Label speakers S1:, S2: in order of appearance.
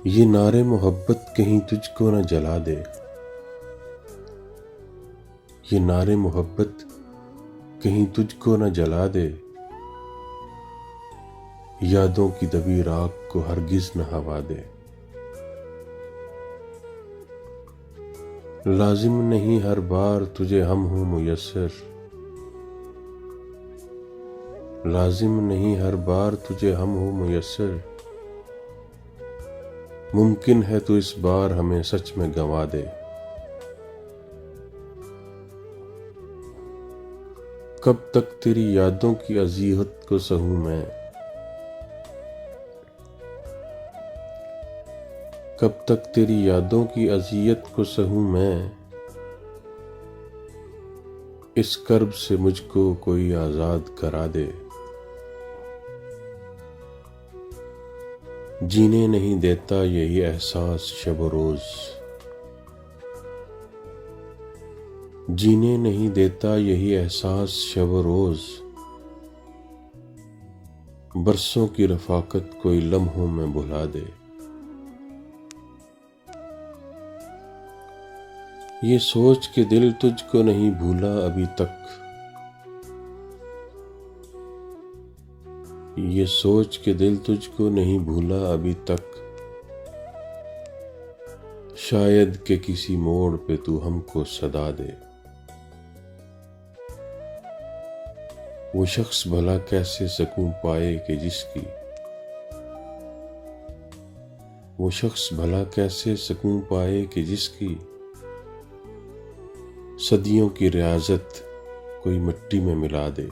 S1: ये नारे मोहब्बत कहीं तुझको न जला दे। ये नारे मोहब्बत कहीं तुझको न जला दे। यादों की दबी राख को हरगिज न हवा दे। लाजिम नहीं हर बार तुझे हम हो मुयस्सर। लाजिम नहीं हर बार तुझे हम हो मुयस्सर। मुमकिन है तो इस बार हमें सच में गंवा दे। कब तक तेरी यादों की अज़ियत को सहूं मैं। कब तक तेरी यादों की अज़ियत को सहूं मैं। इस कर्ब से मुझको कोई आज़ाद करा दे। जीने नहीं देता यही एहसास शब रोज़। जीने नहीं देता यही एहसास शब रोज़। बरसों की रफ़ाकत कोई लम्हों में भुला दे। ये सोच के दिल तुझको नहीं भूला अभी तक। ये सोच के दिल तुझको नहीं भूला अभी तक। शायद के किसी मोड़ पे तू हमको सदा दे। वो शख्स भला कैसे सकूं पाए कि जिसकी। वो शख्स भला कैसे सकूं पाए कि जिसकी। सदियों की रियाजत कोई मिट्टी में मिला दे।